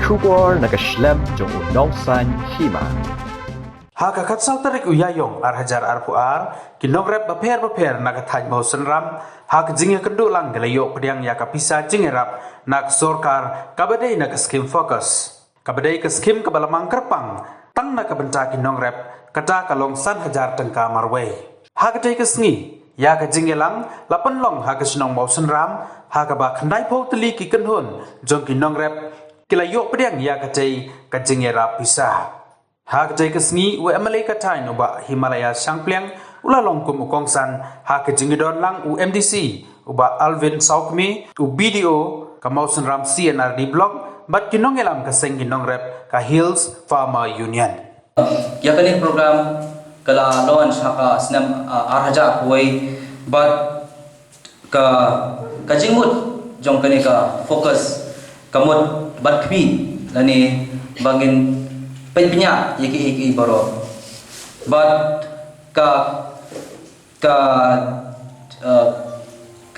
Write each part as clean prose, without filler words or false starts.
Shubor nakaslem jong unongsan hima. Haka katsal tarik uyayong hajar arpuar kinogrep baper nakathaj mau senram hak jinge keduk lang gelayo pediang yaka pisa jingerap nak sorkar kabadai nak skim fokus kabadai ke skim kebalamang kerpang tang nak benta kinogrep kata kalong san hajar tengka marway hak dai ke sngi yaka jinge lang lapan long hak senong mau senram hak ba khandai pau teli ki kenhun jong kinogrep kilayo pediang yaka dai ka jingerap pisa hak jai kesngi we amalai katai no ba Himalaya Sangpliang ula longkum ukongsan hak jingidon lang UMDC uba Alvin Saukmi u BDO kamausan ram CNRD blog bat kinong elam kaseng kinong rep ka Hills Farmer Union ya kani program kala launch haka snam arhaja kuai bat ka jingmut jong kani ka fokus kamut bat kbi lani bangin penyak yaki baro but ka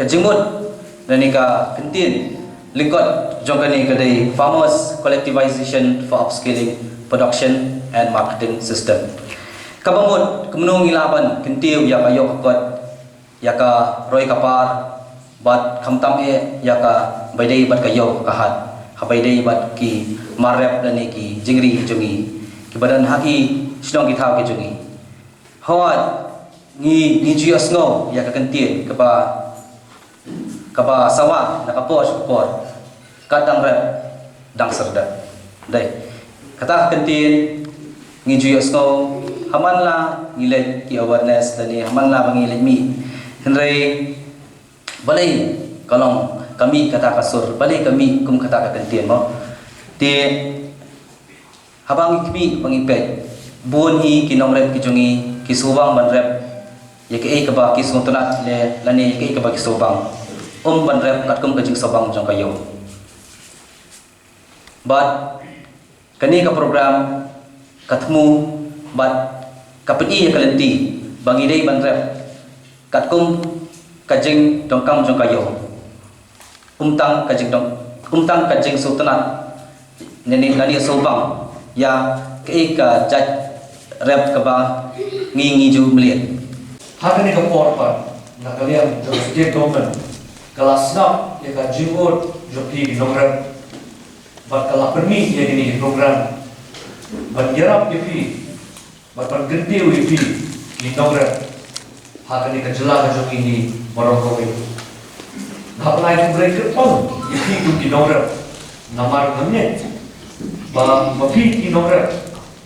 jimut dan ka kentin lingkot jongkani kadai farmers collectivization for upscaling production and marketing system kabamut kemenung ilaban kentiu ya kayo kakot ya ka roy kapar bat khamtam ya ka baidai bat kayo kahat habaidai bat ki marep dan ki jingri jungi ki badan haki sinong ki thau ki jungi hawat ni jias ngo ya ka kentin kapa sawa na kapos kadang rep dang serda dai kata kentin ni jias ngo haman la ngilai ki awareness dan ni haman la bangilai mi henry balai kalong kami kata kasur balik kami kum kata kentin mo ti habang kami pangipet buon hi kinong rep kijungi kisubang ban rep yake ka ba kisung tunat le lani yake ka ba kisubang ban rep kat kum kajing sobang jong kayo but kani ka program katmu but kapeni ya kalenti bangi dei ban rep kat kum kajing dongkam jong kayo umtang kajing sultanat neni nani sobang ya ke ka jaj rep ka ba ngi ju melian hakani ka porpa na kalian the state government kelas nak ya ka jingor joki program bat kala permi ya ini program bat yarap yepi bat pergenti yepi ni program hakani ka jela ka joki ni morokoi Apply to break it on. If he could in order, Namar Gamnet, Mafi in order,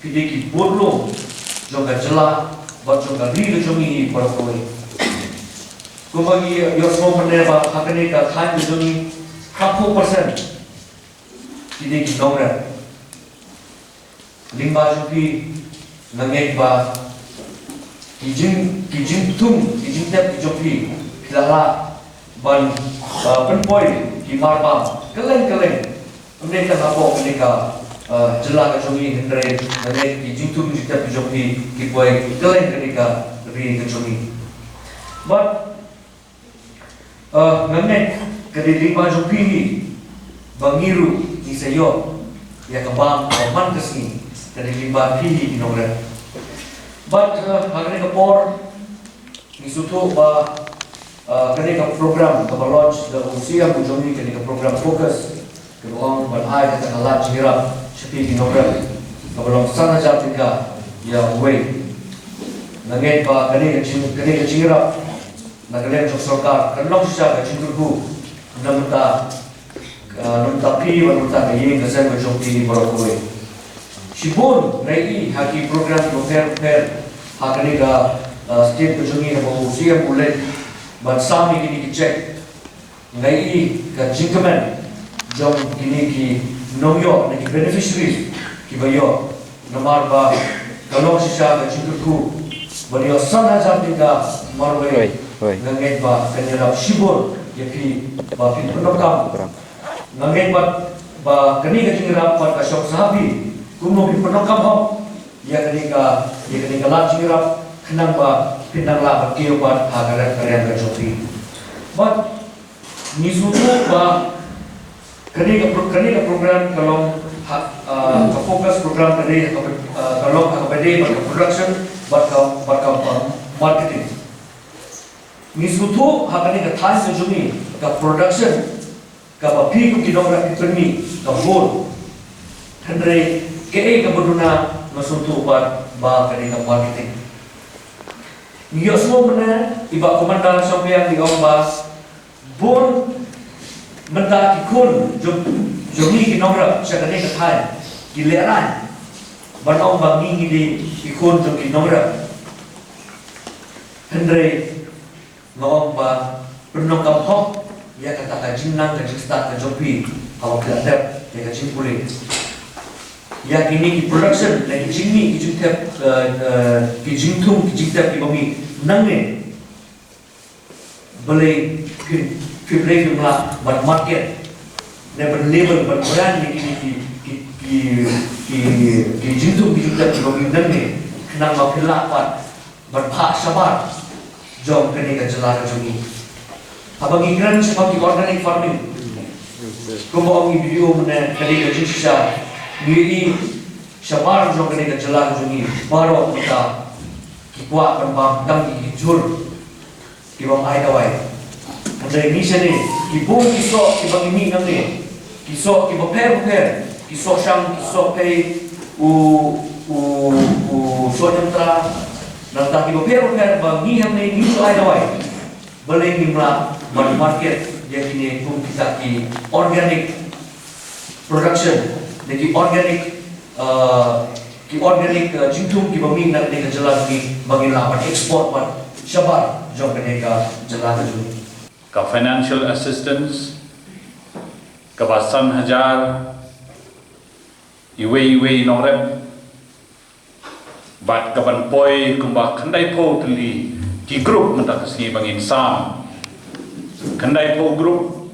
Pidiki Burlo, Jogajala, but Jogari, Jomi, Porokoi. Kumagi, your small never happening at time is only 4%. Pidiki Nora Limba Jopi, Nangekba, Kijim Tum, Kijim Tep Jopi, Kilala. Ban penpoint di marba kelen mereka ngapok mereka jelas kecumi hendre mereka di YouTube juga pijoki kipoi kelen mereka ri kecumi but ngamet kedi lima jopi ni bangiru ni sayo ya kebang man kesini kedi lima pihi di nomor but hari ni kapor ni sutu ketika program kita launch the usia bujoni ketika program fokus keluang berhai kita launch hirap seperti di program kalau sana jatuhnya ya way nanti pak ketika hirap nanti jok sorkar kalau sudah kecilku nampak pi nampak kaya kesan berjumpa berokoi sibun lagi haki program fair hakani ka state bujoni nama usia mulai but sami kini cek ngai ka jingkaman jom kini ki nomyo na ki beneficiaries ki bayo namar ba kalong sisa ka jingku bariyo sana jabdinga marwe ngai ba kanyala shibor yapi ba pin penokam ngai ba kani ka jingrap pa ka shok sahabi kumo pin penokam ho ya kani ka la jingrap kenang ba pinang la kiyo ba hagaran karyan ka jopi but ni sutu ba kani ka program kalong fokus program dari kalau KPD pada production pada marketing. Misutu hakani ke thai sejumi ke production ke papi ku kinora ekonomi ke bol. Hendrai ke berduna masutu ba kani ke marketing. Iyo semua benar iba komandan sampai yang di ombas bol menda ikun jumi kinora sakani ke thai gileran banong bangi di ikun jumi kinora. Hendrai ngawang ba penong kampok ya kata kajing nang kajing start kajopi awak keladap ya kajing pulih ya kini di production lagi jingni kijing tap kijing tung kijing tap ibami nang ne boleh fibre jumlah buat market dan berlabel berbrand ni kijing tung kijing tap ibami nang ne kenang mapilapat berpak sabar jom kini kejelas kejungi. Abang ingin seperti organic farming. Kumau ini video mana kini kejung sisa. Miri sabar jom kini kejelas kejungi. Baru kita kipuak penbang dang hijur kibang air kawai. Ada ini sini kibung kisok kibang ini nanti kisok kibang per kisok sang kisok pay soalnya nanti kita per bagi hamne ni soai dawai boleh nimla market yang ini pun kita ki organic production jadi organic jintung ki bami nak ni kejelas ni bagi lawan ekspor pan sabar jom keneka jelas tu ka financial assistance ka basan hajar iwe norem bat kaban poi kumba khandai po tli ki group mata kasni bangin sam khandai po group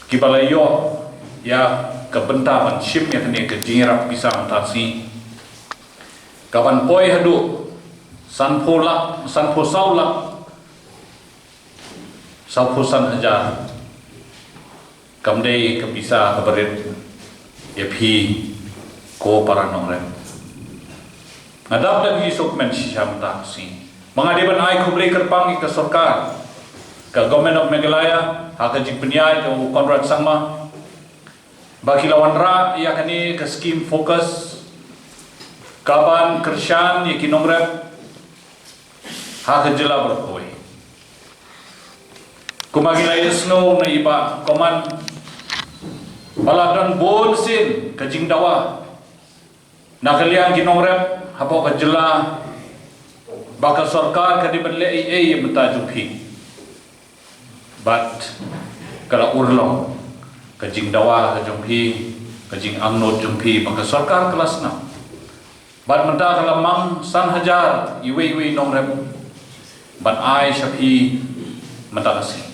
ki balayo ya kabenta ban shim ya kene ke jingrap bisa mantasi kaban poi hadu san po saulak saupusan hajar kamdei ke bisa kabarit ya phi ko para nongrem ngadap lagi sokmen siyam taksi mengadiban ai kublai kerpang ke sarkar ke government of Meghalaya hakajik penyai ke Konrad Sangma bagi lawan ra ia kini ke skim fokus kaban kershan ya kinongrep hakajela berkoi kumagi lai snow na iba koman baladon bolsin kajing dawa nakaliang kinongrep apa kejela bakal sarkar kadi berle yang mentajukhi but kalau urlong kajing dawa kajumpi kajing amnot jumpi bakal sarkar kelas 6 but mentah kalau mang san hajar iwe nongrem but ai syafi mentah kasih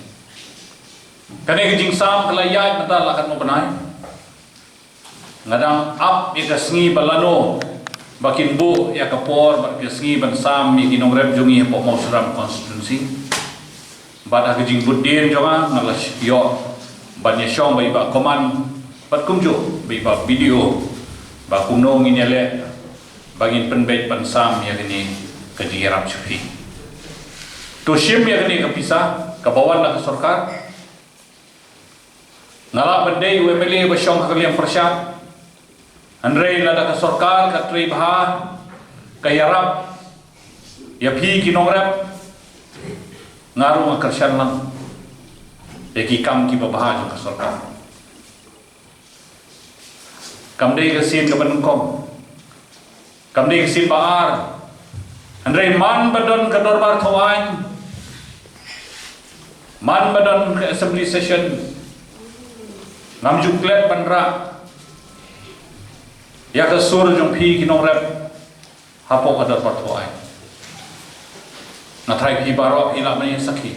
kani kajing sam kelayat mentah lakat mau benai ngadang up ikasngi balano bakin bu ya kapor bak kesngi ban sam mi kinongrem jungi pok mau seram konstitusi bad agajing budin jonga ngalas yo ban yeshong bai ba koman bat kumju bai ba video ba kuno nginele bagin penbait ban sam ya gini kejirap chufi to shim ya gini kapisa kabawan la sarkar ngala bandai UMLA ba shong kalian persyat Andre lada ke sarkar ke tri bah kayarap ya phi kinongrap ngaru ngakersan lang eki kam ki babah ke sarkar kam dei ke sin ke benungkom kam dei ke sin baar Andre man badan ke dorbar thawain man badan ke assembly session ngam juklet bandra ya ke sur jong phi kinongrap hapok adar patwai na trai phi baro ila mani sakhi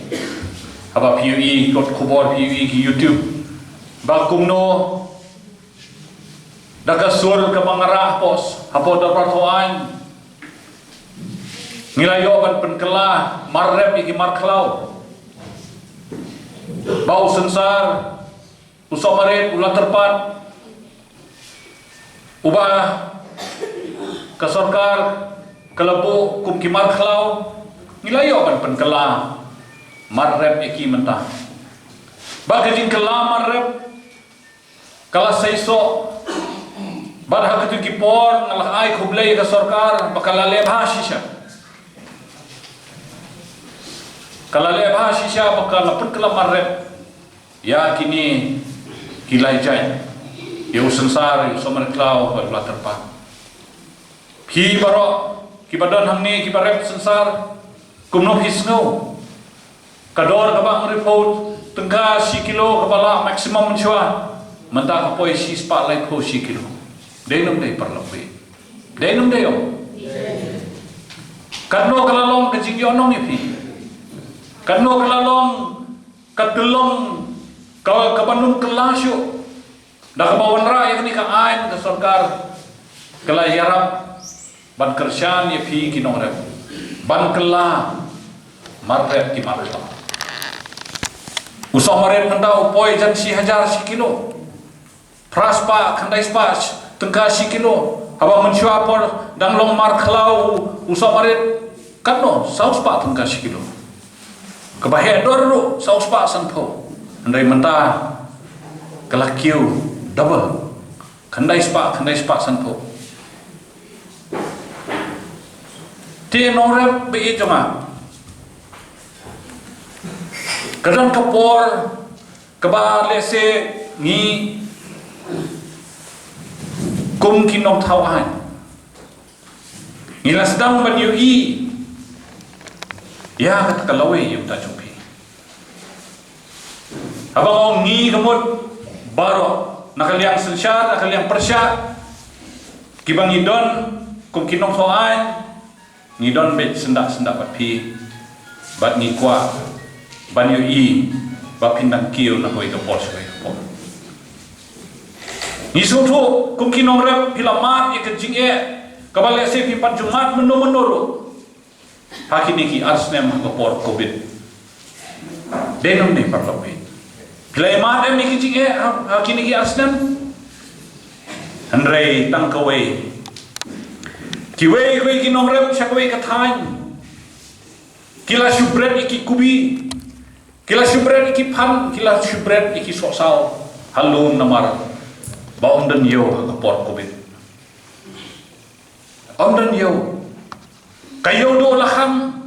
haba PUE kot khubor PUE ki YouTube ba kumno daga sur ke bangarah pos hapo adar patwai nilayo ban penkela marrep iki marklau bau sensar usamaret ulah terpat ubah ke sorkar kelebu kum kimar khlau nilayo ban penkela marrep iki mentah bagajin kela marrep kala saiso bad hak tu kipor ngalah ai khublai ke sorkar bakala lebha shisha kala lebha shisha bakala penkela marrep ya kini kilai jai ya usensar somar klau bala terpa Ki baro ki badan hamni ki barep sensar kumno hisno kador kabang report tengah si kilo kepala maksimum mencuat mentah kapoi si spa like ho si kilo denum dei perlapi denum dei kadno kalalong kejing yonong ni pi kadno kalalong kadulong kabanun kelasyo dah kabawan ra yakni ka ain ke sorkar kelayarap ban kersyan ye phi ki nongrep ban kela marrep ki marrep usah marrep mendau poi jan si hajar si kilo praspa khandai spa tengka si kilo haba mensyua por dang long mar khlau usah marrep kanno saus pa tengka si kilo kebahe dor saus pa sanpo andai mentah kelakiu double khandai spa sanpo Ti nongrep be jama kadang kapor keba lese ni kum kinong thawan ngila sedang banyu i ya kat kalawe yum ta chupi abang ngi kemut baro nakaliang sensyar nakaliang persya kibang idon kum kinong thawan ngidon bet sendak bat pi bat ni kwa banyu i ba pindang kiu na hoi ka pos hoi po ni sutu kum kinong rep pilamat ye ke jing e kabale se pi pan jumat menuru hakini ki arsnem ka por covid denom ni parlapi pilamat em ni ki jing e hakini ki arsnem handrei tangkawei kiwei ki nongrep chakwei kathai kila shubret iki kubi kila shubret iki phan kila shubret iki sosau halun namar ba omden yo ka por covid omden yo kayo do laham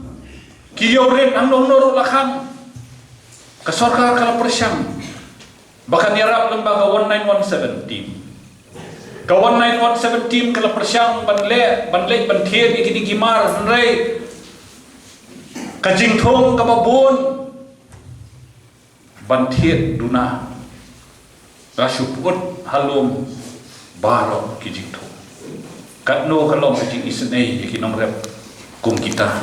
kiyo ren ang nonor laham ka sarkar kala persyang bahkan yarap lembaga 1917 team kawan 917 team kalau persyang banle bantian ikini gimar nrai kajing thong kababun bantian duna rasuput halum baro kijing thong katno kalong kajing isnei ikinom rep kum kita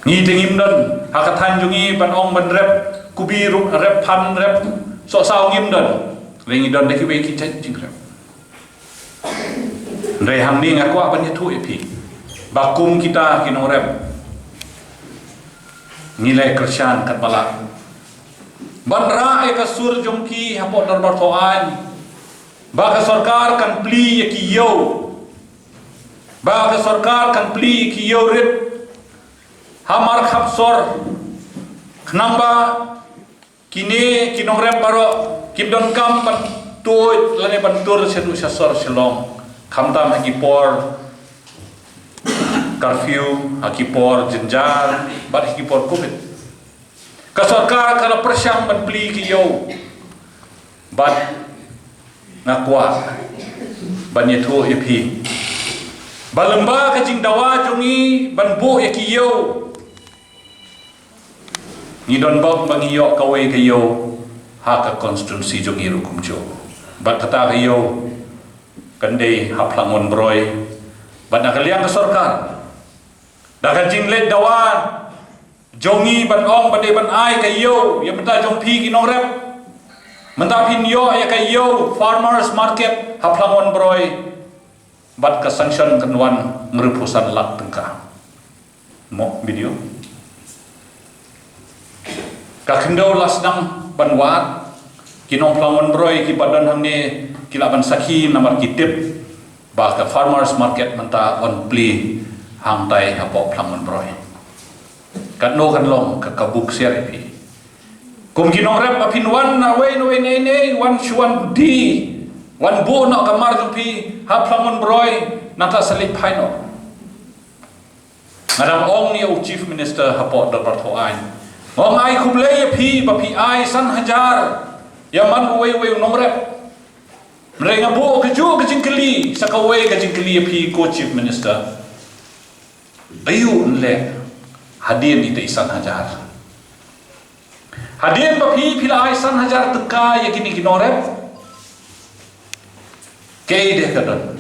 ngi tengim dan hakathan jungi banong banrep kubiru rep pan rep so sao ngim dan lengi dan deki we ki jing rep Ndai hang ni ngaku apa ni tu epi bakum kita kinorem nilai kersyan kat balak bandra e kasur jongki hapot darbar toan ba ka sarkar kan pli ye ki yo ba ka sarkar kan pli ki yo rit hamar khapsor khnamba kini kinorem paro kibdon kam ban tu lane bantur sedu sasor selong khamtam haki por curfew haki por jenjar bat haki por covid ka sarkar kala persyang ban pli ki yo bat ngakwa ban yetu epi balemba ka jing dawa jungi ban bu ye ki yo ni don bok bang yo kawe ki yo haka konstitusi jungi rukum jo bat kata ki yo kandai haplangon broy bat nakaliang ke sarkar dah jing let dawan jongi ban ong badai ban ai kayo ya benda jong pi ki nongrep menta pin yo ya kayo farmers market haplangon broy bat ka sanction kanwan ngrepusan lak tengka mo video ka kendau lasdang banwat kinong plangon broy ki badan hamne kilaban sakhi namar kitip ba ka farmers market menta on pli hang tai hapo phlamun broi kan no kan long ka kabuk siar pi kum kinong rep apin wan na we no ne wan chuan di wan bu no kamar tu pi ha phlamun broi nata salik phai no ngadam ong ni o chief minister hapo dor tho ai ngong ai khuble ye pi ba pi ai san hajar ya man we nong rep mereka bu keju kejingkeli sakawai kejingkeli pi ko chief minister ayu le hadian itu isan hajar hadian ba pi pila isan hajar teka ya kini kinorep kei deh kadon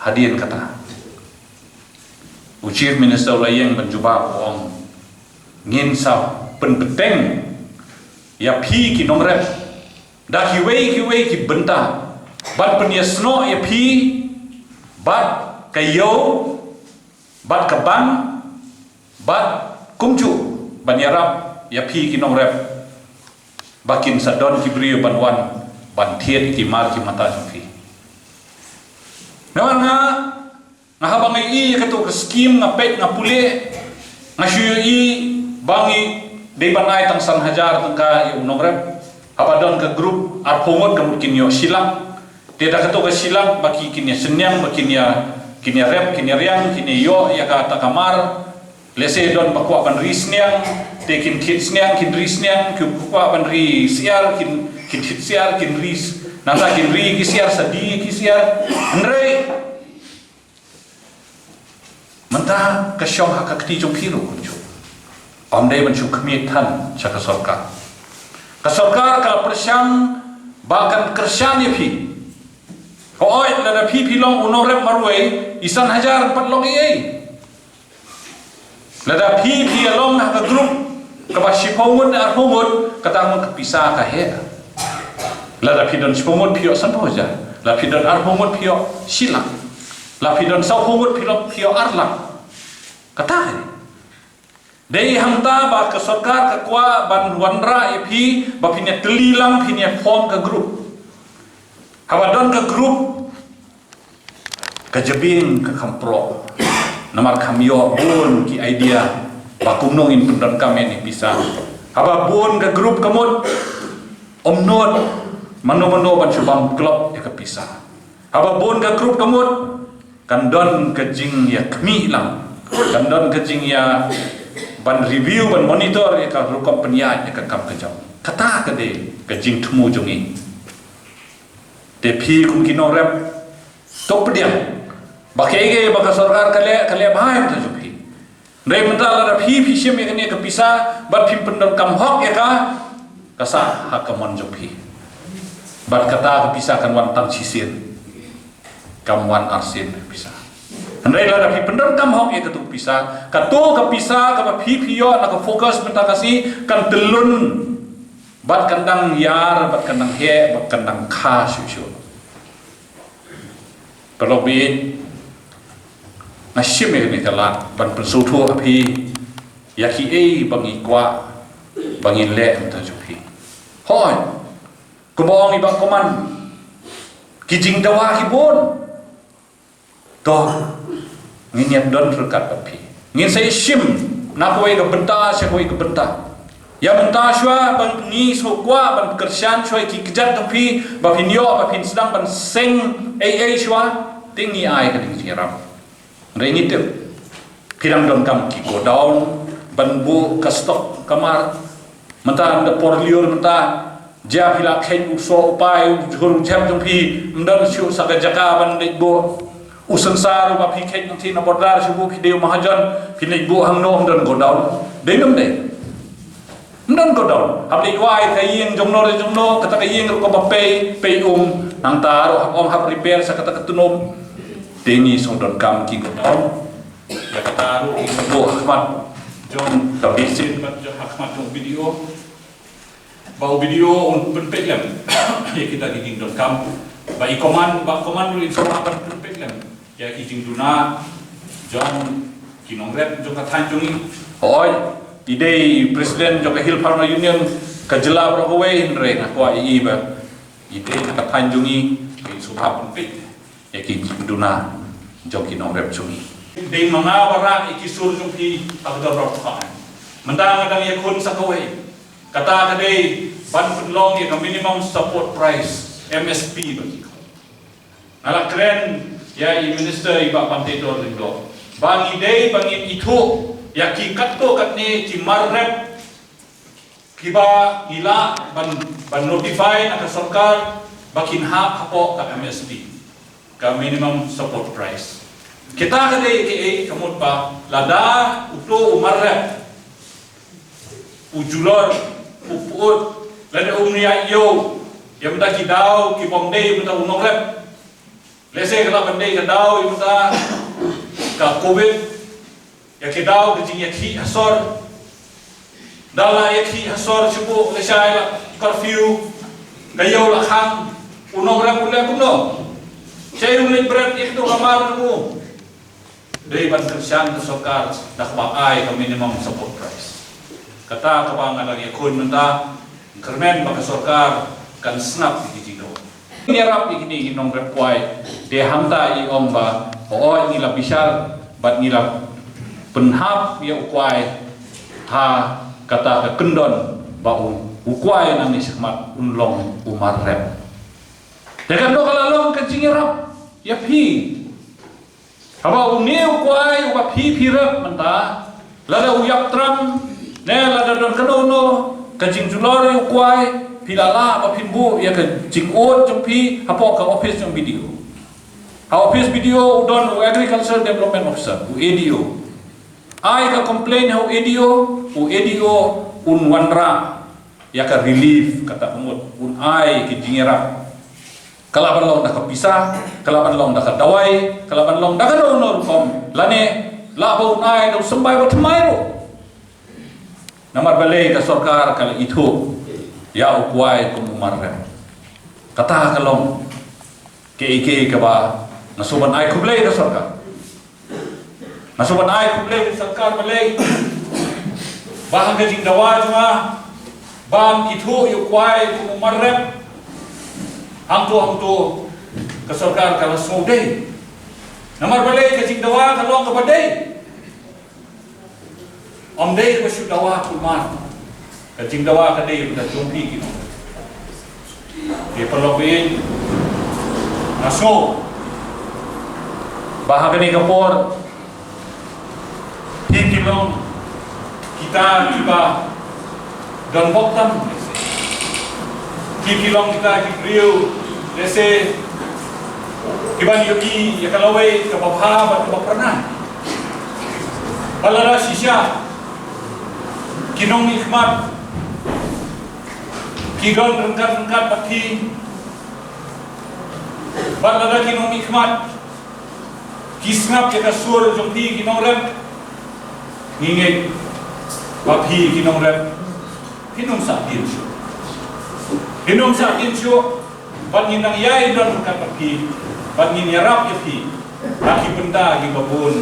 hadian kata chief minister layang menjumpa orang ngin sa penbeteng ya pi kinorep dah kiwei ki benta bat peniasno ya pi bat kayo bat kabang bat kumju banyarap ya pi ki nong rep bakin sadon ki brio banwan ban thiet ki mar ki mata fi nawan nga habang i kato ka scheme nga pet nga pule nga syu i bangi de banai tang san hajar tang ka yu nong rep apadon ke grup arpongot kemudian yo silang tidak ketua ke silang bagi kini senyang bagi kini rep kini riang kini yo ya kata kamar lese don bakwa ban risnyang tekin kit snyang kin risnyang bakwa ban ri siar kin kit siar kin ris nasa kin ri ki siar sadi ki siar andre mentah ke syong hakakti jong piru kunju omdai bancu kemitan caka sorka kasarkar kalau persyang bahkan kersyani pi kau oi lada pi long unorep marway isan hajar 4 long lada pi long nak grup kabasipomut na arpomut katang kepisah kahe lada pi don sipomut pio sanpoja la pi don arpomut pio silang la pi don saupomut pio arlang kata Dei hamta ba ke sarkar ke kwa ban wanra epi ba pinya telilang pinya form ke grup. Habadon ke grup ke jebing ke kampro. Namar kamyo bun ki idea ba kumnongin pendon kami ni bisa. Haba bun ke grup kemut omnot mano ban subam klub ya ke pisah. Haba bun ke grup kemut kandon ke jing ya kemi lang. Kandon ke jing ya ban review ban monitor ya ka rukom penyak ya ka kam kejam kata ke de ke jing temu jongi de pi kum kino rep tok pediam bakege baka sarkar kale bahai ta jupi re mentala da pi sim ya ne ke pisah bat pim pendon kam hok ya ka kasa hakamon jupi bat kata ke pisah kan wan tang sisin kam wan arsin pisah Andai lah tapi pendor kam hok ya ketuk pisah, ketuk kepisah kapa pipio nak fokus benda kasi kan telun, bat kandang yar, bat kandang he, bat kandang kha susu. Kalau bi nasim ni kalah ban pensutu api, yaki bangi kwa, bangi le entah jupi. Hoi, kumbang ibang koman, kijing dawa kibun, toh. Ngin don rekat api ngin saya sim nak koi ke benta saya koi ke benta ya benta shwa ban ni so kwa ban kersian shwa ki kejat api ba pinyo ba pin sedang ban seng shwa tingi ai ka ding siram reni te pirang don kam ki go down ban bu ka stok kamar mata da porlior mata ja pila khen uso upai jurung jam jong pi mdan shu saga jaka ban nek bo usan saru ba piket nanti na bordar subuh video mahajan pinik bu hang no dan godown denum de dan godown habli wai kayeng jongno kata kayeng ko ba pay nang taro om hab repair sa kata ketunom dengi sondon kam ki godown ya kata ru bu ahmad jon tabisin kat ahmad jong video bau video un penpelam ya kita giging don kam ba ikoman ru informasi penpelam ya kijing duna jong kinongret jong kathan jongi hoi ide presiden jong Hill Farmer Union kajela brokowe hindre ngakwa ba ide kathan jongi subhap pit yaki duna jong kinong rep chumi ding mga bara ikisur jong pi agdor rop khaan mendang adang yakun sakawai kata kadai ban penlong ya minimum support price MSP bagi ala keren ya minister iba pantetor rindo bangi dei bangin itu yaki katto katni ki marrep kiba ila ban notify na sarkar bakin hak hapo ka MSP ka minimum support price kita kadai ke kamut pa lada uto umarrep ujulor uput lada umniya yo yang minta kidau ki bomdei minta unong rep lese kala bandei kadau minta ka covid ya kidau ke jing yakhi asor dala yakhi asor sibu lesai la curfew kayo la khang unong rep ulle kuno saya ulit berat itu kamar mu dari ban kerjaan kesokar dak baai ke minimum support price kata kabangan lagi kun minta kermen baka sorkar kan snap di jido ini rap ini inong repuai de hamta i omba o ni la bisar bat ni la penhap ya ukwai ha kata ke kendon bau ukwai nang ni sekmat unlong umar rep dekan do kalalong kencing rap ya pi haba uni ukwai uba pi rep menta lada uyak tram ne lada don kanono kencing julor ukwai pilala apa pinbu ya ke jingot jumpi hapo ka office jong video ha office video don agriculture development officer ADO ai ka complain how ADO un wanra ya ka relief kata umut un ai ki jingera kalaban long dak pisah kalaban long dak dawai kalaban long dak donor kom lane la ba un ai do sembai ba thmai ro namar balai ka sarkar kala itu ya ukwai kum umar rem kata kalong ke ba nasuban ai kublai da sarkar nasuban ai kublai sarkar balai bahang ke jingdawa cuma bang itu ukwai kum umar rem hangtu ke sarkar kala sodai namar balai ke jingdawa kalong ke badai omdai ke sudawa kumar kacing dawa kadai udah jumpi gitu. Dia perluin naso bahagian ini kapor hingkilong kita tiba dan boktam hingkilong kita kibriu lese kiban yogi ya kalawai kababha atau pernah balara sisya kinong ikmat kidon rengkat pati balada kinong nikmat kisngap kita sur jompi kinong rem ngingit papi kinong rem kinong sa din syo pangin nang yai don rengkat pati pangin yarap yapi laki benda gibabun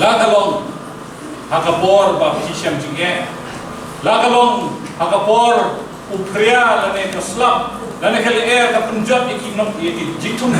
la kalong hakapor papi syam jinge la kalong hakapor upria lane keslap lane kali air ka punjab ikinok yaki jitum